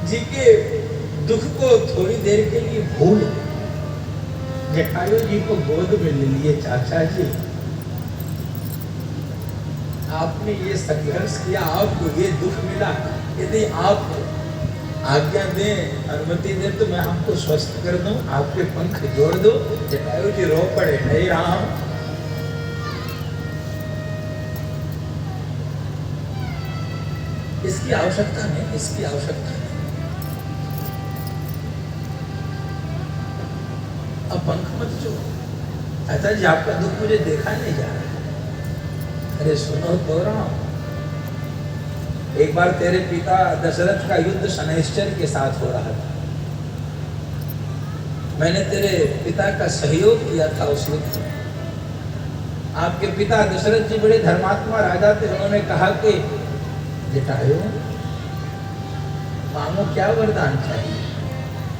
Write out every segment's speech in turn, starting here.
जी के दुख को थोड़ी देर के लिए भूल जटायु जी को गोद में ले लिए। चाचा जी, आपने ये संघर्ष किया, आपको ये दुख मिला, यदि आप आज्ञा दें, अनुमति दें तो मैं आपको स्वस्थ कर दूं, आपके पंख जोड़ दो। जटायु जी रो पड़े, हे राम, इसकी आवश्यकता नहीं, इसकी आवश्यकता नहीं। अब पंख मत जो। चाचा जी, आपका दुख मुझे देखा नहीं जा रहा। अरे सुनो तो राम, एक बार तेरे पिता दशरथ का युद्ध शनैश्चर के साथ हो रहा था। मैंने तेरे पिता का सहयोग किया था उस युद्ध में। आपके पिता दशरथ जी बड़े धर्मात्मा राजा थे। उन्होंने कहा कि जटायु, मांगो, क्या वरदान चाहिए,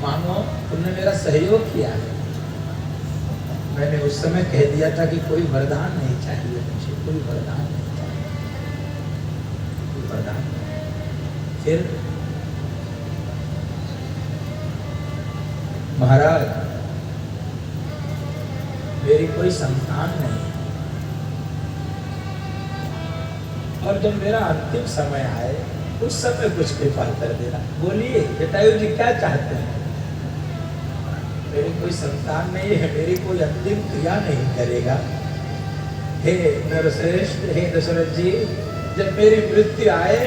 मांगो, तुमने मेरा सहयोग किया है। मैंने उस समय कह दिया था कि कोई वरदान नहीं चाहिए मुझे, कोई वरदान नहीं चाहिए, कोई वरदान नहीं। फिर महाराज, मेरी कोई संतान नहीं, और जब मेरा अंतिम समय आए उस समय कुछ कृपा कर देना। बोलिए जटायु जी, क्या चाहते हैं? मेरी कोई संतान नहीं है, मेरी कोई अंतिम क्रिया नहीं करेगा। हे नरश्रेष्ठ, हे दशरथ जी, जब मेरी मृत्यु आए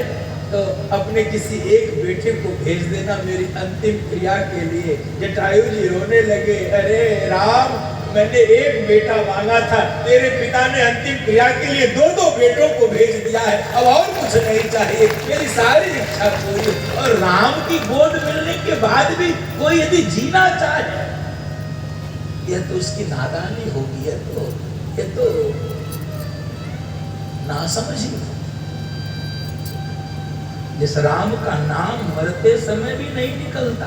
तो अपने किसी एक बेटे को भेज देना मेरी अंतिम क्रिया के लिए। जटायु जी रोने लगे, अरे राम, मैंने एक बेटा मांगा था, तेरे पिता ने अंतिम क्रिया के लिए 2-2 बेटों को भेज दिया है, अब और कुछ नहीं चाहिए, मेरी सारी इच्छा पूरी। और राम की गोद मिलने के बाद भी कोई यदि जीना चाहे, यह तो उसकी नादानी होगी, यह तो नासमझी होगी। जिस राम का नाम मरते समय भी नहीं निकलता,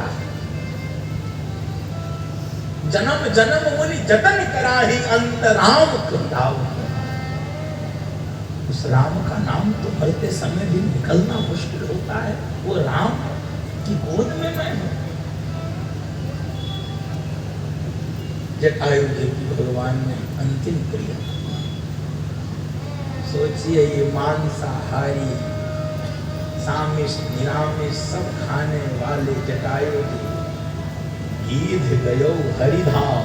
जन्म जन्म मुनि जतन कराही अंतराम कृताव, उस राम का नाम तो मरते समय भी निकलना मुश्किल होता है। वो राम की गोद में मैं हूं। जटायु जी की भगवान ने अंतिम क्रिया। सोचिए, ये मांसाहारी, सामिष निरामिष सब खाने वाले जटायु जी गीध गयो हरिधाम।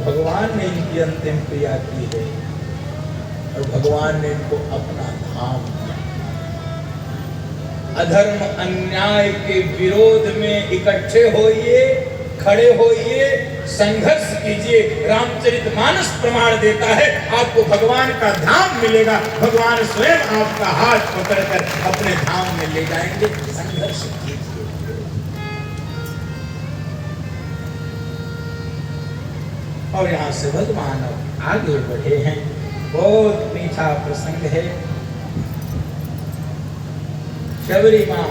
भगवान ने इनकी अंतिम क्रिया की है और भगवान ने इनको अपना धाम दिया। अधर्म अन्याय के विरोध में इकट्ठे होइए, खड़े होइए, संघर्ष कीजिए। रामचरितमानस प्रमाण देता है, आपको भगवान का धाम मिलेगा। भगवान स्वयं आपका हाथ पकड़कर अपने धाम में ले जाएंगे। संघर्ष कीजिए। और यहाँ से भगवान आगे बढ़े हैं। बहुत मीठा प्रसंग है। शबरी माँ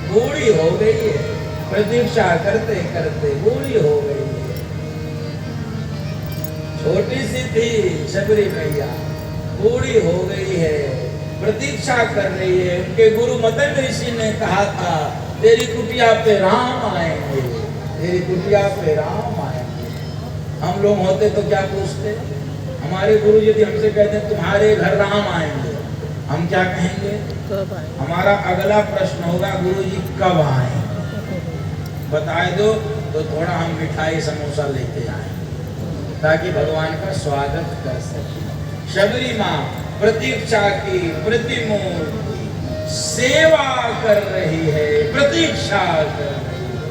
बूढ़ी हो गई है, प्रतीक्षा करते करते बूढ़ी हो गई है। छोटी सी थी शबरी मैया, बूढ़ी हो गई है, प्रतीक्षा कर रही है। उनके गुरु मदन ऋषि ने कहा था, तेरी कुटिया पे राम आएंगे, तेरी कुटिया पे राम आएंगे। हम लोग होते तो क्या पूछते? हमारे गुरु यदि हमसे कहते तुम्हारे घर राम आएंगे, हम क्या कहेंगे? कब आएंगे? हमारा अगला प्रश्न होगा, गुरु जी कब आएंगे? बताए दो तो थोड़ा हम मिठाई समोसा लेते आए ताकि भगवान का स्वागत कर सके। शबरी माँ प्रतीक्षा की प्रतिमूर्ति सेवा कर रही है, प्रतीक्षा कर रही है।